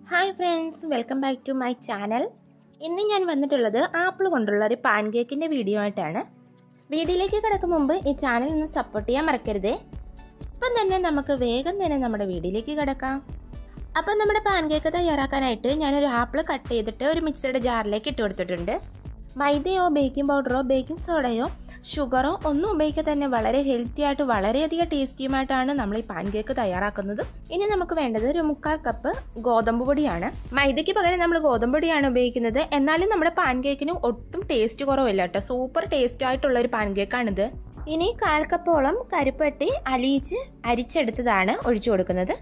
Hi friends, welcome back to my channel. ഇന്ന് ഞാൻ വന്നിട്ടുള്ളത് ആപ്പിൾ കൊണ്ടുള്ള ഒരു പാൻ കേക്കിൻ്റെ വീഡിയോ ആയിട്ടാണ്. വീഡിയോയിലേക്ക് കിടക്കും മുമ്പ് ഈ ചാനൽ ഒന്ന് സപ്പോർട്ട് ചെയ്യാൻ മറക്കരുതേ. അപ്പം തന്നെ നമുക്ക് വേഗം തന്നെ നമ്മുടെ വീഡിയോയിലേക്ക് കിടക്കാം. അപ്പം നമ്മുടെ പാൻ കേക്ക് തയ്യാറാക്കാനായിട്ട് ഞാനൊരു ആപ്പിൾ കട്ട് ചെയ്തിട്ട് ഒരു മിക്സിയുടെ ജാറിലേക്ക് ഇട്ട് കൊടുത്തിട്ടുണ്ട്. മൈദയോ ബേക്കിംഗ് പൗഡറോ ബേക്കിംഗ് സോഡയോ ഷുഗറോ ഒന്നും ഉപയോഗിക്കാതെ തന്നെ വളരെ ഹെൽത്തി ആയിട്ട് വളരെയധികം ടേസ്റ്റിയുമായിട്ടാണ് നമ്മൾ ഈ പാൻ കേക്ക് തയ്യാറാക്കുന്നത്. ഇനി നമുക്ക് വേണ്ടത് ഒരു 3/4 കപ്പ് ഗോതമ്പ് പൊടിയാണ്. മൈദയ്ക്ക് പകരം നമ്മൾ ഗോതമ്പ് പൊടിയാണ് ഉപയോഗിക്കുന്നത്. എന്നാലും നമ്മുടെ പാൻ കേക്കിന് ഒട്ടും ടേസ്റ്റ് കുറവില്ല കേട്ടോ. സൂപ്പർ ടേസ്റ്റ് ആയിട്ടുള്ള ഒരു പാൻ കേക്കാണിത്. ഇനി 1/4 കപ്പോളം കരിപ്പട്ടി അരിച്ചെടുത്തതാണ് ഒഴിച്ചു കൊടുക്കുന്നത്.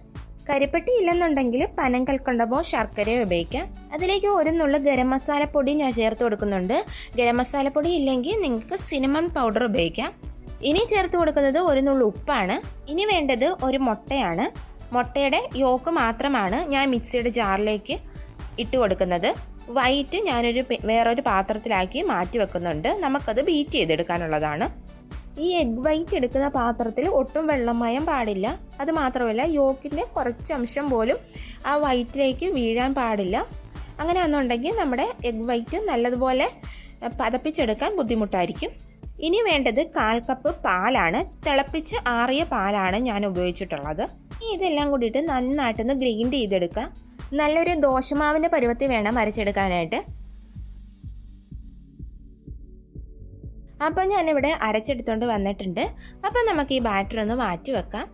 കരിപ്പട്ടി ഇല്ലെന്നുണ്ടെങ്കിൽ പനങ്കൽക്കണ്ടമോ ശർക്കരയോ ഉപയോഗിക്കാം. അതിലേക്ക് ഒരു നുള്ളു ഗരം മസാലപ്പൊടി ഞാൻ ചേർത്ത് കൊടുക്കുന്നുണ്ട്. ഗരം മസാലപ്പൊടി ഇല്ലെങ്കിൽ നിങ്ങൾക്ക് സിനമൺ പൗഡർ ഉപയോഗിക്കാം. ഇനി ചേർത്ത് കൊടുക്കുന്നത് ഒരു നുള്ളു ഉപ്പാണ്. ഇനി വേണ്ടത് ഒരു മുട്ടയാണ്. മുട്ടയുടെ യോക്ക് മാത്രമാണ് ഞാൻ മിക്സിയുടെ ജാറിലേക്ക് ഇട്ട് കൊടുക്കുന്നത്. വൈറ്റ് ഞാനൊരു വേറൊരു പാത്രത്തിലാക്കി മാറ്റി വെക്കുന്നുണ്ട്. നമുക്കത് ബീറ്റ് ചെയ്തെടുക്കാനുള്ളതാണ്. ഈ എഗ് വൈറ്റ് എടുക്കുന്ന പാത്രത്തിൽ ഒട്ടും വെള്ളമയം പാടില്ല. അത് മാത്രമല്ല യോക്കിൻ്റെ കുറച്ച് അംശം പോലും ആ വൈറ്റിലേക്ക് വീഴാൻ പാടില്ല. അങ്ങനെ ഒന്നുണ്ടെങ്കിൽ നമ്മുടെ എഗ് വൈറ്റ് നല്ലതുപോലെ പതപ്പിച്ചെടുക്കാൻ ബുദ്ധിമുട്ടായിരിക്കും. ഇനി വേണ്ടത് 1/4 കപ്പ് പാലാണ്. തിളപ്പിച്ച് ആറിയ പാലാണ് ഞാൻ ഉപയോഗിച്ചിട്ടുള്ളത്. ഇതെല്ലാം കൂടിയിട്ട് നന്നായിട്ടൊന്ന് ഗ്രൈൻഡ് ചെയ്തെടുക്കുക. നല്ലൊരു ദോശമാവിൻ്റെ പരുവത്തിൽ വേണം അരച്ചെടുക്കാനായിട്ട്. അപ്പോൾ ഞാനിവിടെ അരച്ചെടുത്തോണ്ട് വന്നിട്ടുണ്ട്. അപ്പം നമുക്ക് ഈ ബാറ്റർ ഒന്ന് മാറ്റി വെക്കാം.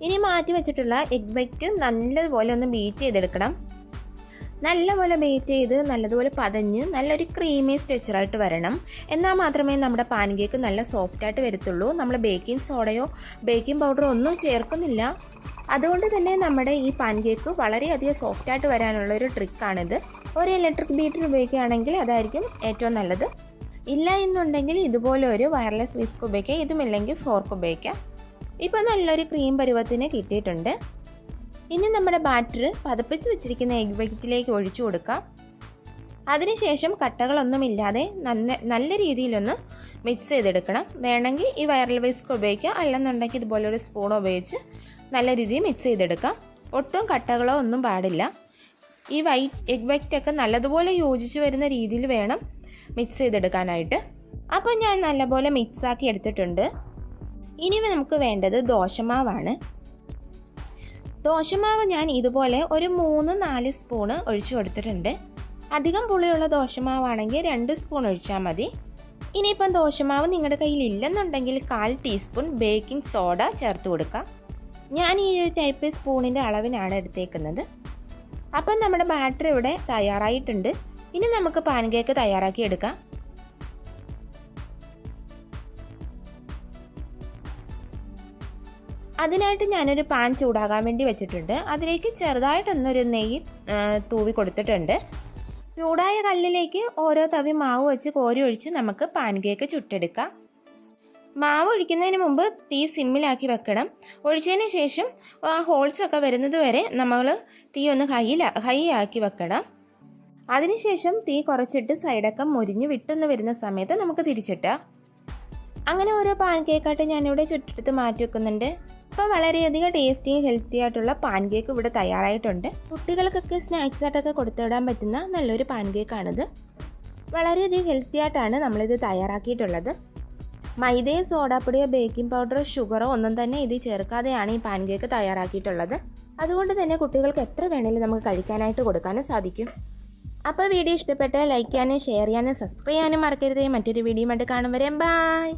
ഇനി മാറ്റി വെച്ചിട്ടുള്ള എഗ് വൈറ്റ് നല്ലതുപോലെ ഒന്ന് ബീറ്റ് ചെയ്തെടുക്കണം. നല്ലപോലെ ബീറ്റ് ചെയ്ത് നല്ലതുപോലെ പതഞ്ഞ് നല്ലൊരു ക്രീമി സ്ട്രക്ചറായിട്ട് വരണം. എന്നാൽ മാത്രമേ നമ്മുടെ പാൻ കേക്ക് നല്ല സോഫ്റ്റായിട്ട് വരത്തുള്ളൂ. നമ്മൾ ബേക്കിംഗ് സോഡയോ ബേക്കിംഗ് പൗഡറോ ഒന്നും ചേർക്കുന്നില്ല. അതുകൊണ്ട് തന്നെ നമ്മുടെ ഈ പാൻ കേക്ക് വളരെയധികം സോഫ്റ്റായിട്ട് വരാനുള്ള ഒരു ട്രിക്കാണിത്. ഒരു ഇലക്ട്രിക് ബീറ്റർ ഉപയോഗിക്കുകയാണെങ്കിൽ അതായിരിക്കും ഏറ്റവും നല്ലത്. ഇല്ല എന്നുണ്ടെങ്കിൽ ഇതുപോലെ ഒരു വയർലെസ് വിസ്ക് ഉപയോഗിക്കാം. ഇതുമില്ലെങ്കിൽ ഫോർക്ക് ഉപയോഗിക്കാം. ഇപ്പോൾ നല്ലൊരു ക്രീം പരുവത്തിന് കിട്ടിയിട്ടുണ്ട്. ഇനി നമ്മുടെ ബാറ്റർ പതപ്പിച്ച് വെച്ചിരിക്കുന്ന എഗ് വൈറ്റിലേക്ക് ഒഴിച്ചു കൊടുക്കാം. അതിനുശേഷം കട്ടകളൊന്നുമില്ലാതെ നല്ല രീതിയിലൊന്ന് മിക്സ് ചെയ്തെടുക്കണം. വേണമെങ്കിൽ ഈ വയർലെസ് വിസ്ക് ഉപയോഗിക്കാം. അല്ലെന്നുണ്ടെങ്കിൽ ഇതുപോലെ ഒരു സ്പൂൺ ഉപയോഗിച്ച് നല്ല രീതിയിൽ മിക്സ് ചെയ്തെടുക്കാം. ഒട്ടും കട്ടകളോ ഒന്നും പാടില്ല. ഈ എഗ് വൈറ്റൊക്കെ നല്ലതുപോലെ യോജിച്ച് വരുന്ന രീതിയിൽ വേണം മിക്സ് ചെയ്തെടുക്കാനായിട്ട്. അപ്പോൾ ഞാൻ നല്ലപോലെ മിക്സാക്കി എടുത്തിട്ടുണ്ട്. ഇനി നമുക്ക് വേണ്ടത് ദോശമാവാണ്. ദോശമാവ് ഞാൻ ഇതുപോലെ ഒരു 3-4 സ്പൂണ് ഒഴിച്ചു കൊടുത്തിട്ടുണ്ട്. അധികം പുളിയുള്ള ദോശമാവാണെങ്കിൽ 2 സ്പൂൺ ഒഴിച്ചാൽ മതി. ഇനിയിപ്പം ദോശമാവ് നിങ്ങളുടെ കയ്യിൽ ഇല്ലെന്നുണ്ടെങ്കിൽ 1/4 ടീസ്പൂൺ ബേക്കിംഗ് സോഡ ചേർത്ത് കൊടുക്കാം. ഞാൻ ഈ ഒരു ടൈപ്പ് സ്പൂണിൻ്റെ അളവിനാണ് എടുത്തേക്കുന്നത്. അപ്പം നമ്മുടെ ബാറ്റർ ഇവിടെ തയ്യാറായിട്ടുണ്ട്. ഇനി നമുക്ക് പാൻ കേക്ക് തയ്യാറാക്കി എടുക്കാം. അതിനായിട്ട് ഞാനൊരു പാൻ ചൂടാകാൻ വേണ്ടി വെച്ചിട്ടുണ്ട്. അതിലേക്ക് ചെറുതായിട്ടൊന്നൊരു നെയ്യ് തൂവി കൊടുത്തിട്ടുണ്ട്. ചൂടായ കല്ലിലേക്ക് ഓരോ തവി മാവ് വെച്ച് കോരി ഒഴിച്ച് നമുക്ക് പാൻ കേക്ക് ചുട്ടെടുക്കാം. മാവ് ഒഴിക്കുന്നതിന് മുമ്പ് തീ സിമ്മിലാക്കി വെക്കണം. ഒഴിച്ചതിന് ശേഷം ആ ഹോൾസൊക്കെ വരുന്നത് വരെ നമ്മൾ തീ ഒന്ന് ഹൈ ആക്കി വെക്കണം. അതിനുശേഷം തീ കുറച്ചിട്ട് സൈഡൊക്കെ മുരിഞ്ഞ് വിട്ടൊന്ന് വരുന്ന സമയത്ത് നമുക്ക് തിരിച്ചിട്ടാം. അങ്ങനെ ഓരോ പാൻ കേക്കായിട്ട് ഞാനിവിടെ ചുട്ടെടുത്ത് മാറ്റി വെക്കുന്നുണ്ട്. അപ്പോൾ വളരെയധികം ടേസ്റ്റിയും ഹെൽത്തി ആയിട്ടുള്ള പാൻ കേക്ക് ഇവിടെ തയ്യാറായിട്ടുണ്ട്. കുട്ടികൾക്കൊക്കെ സ്നാക്സ് ആയിട്ടൊക്കെ കൊടുത്തുവിടാൻ പറ്റുന്ന നല്ലൊരു പാൻ കേക്കാണിത്. വളരെയധികം ഹെൽത്തി ആയിട്ടാണ് നമ്മളിത് തയ്യാറാക്കിയിട്ടുള്ളത്. മൈദയോ സോഡാപ്പൊടിയോ ബേക്കിംഗ് പൗഡറോ ഷുഗറോ ഒന്നും തന്നെ ഇത് ചേർക്കാതെയാണ് ഈ പാൻ കേക്ക് തയ്യാറാക്കിയിട്ടുള്ളത്. അതുകൊണ്ട് തന്നെ കുട്ടികൾക്ക് എത്ര വേണമെങ്കിലും നമുക്ക് കഴിക്കാനായിട്ട് കൊടുക്കാനും സാധിക്കും. അപ്പോൾ വീഡിയോ ഇഷ്ടപ്പെട്ടാൽ ലൈക്ക് ചെയ്യാനും ഷെയർ ചെയ്യാനും സബ്സ്ക്രൈബ് ചെയ്യാനും മറക്കരുത്. മറ്റൊരു വീഡിയോ ആയിട്ട് കാണും വരെ ബൈ.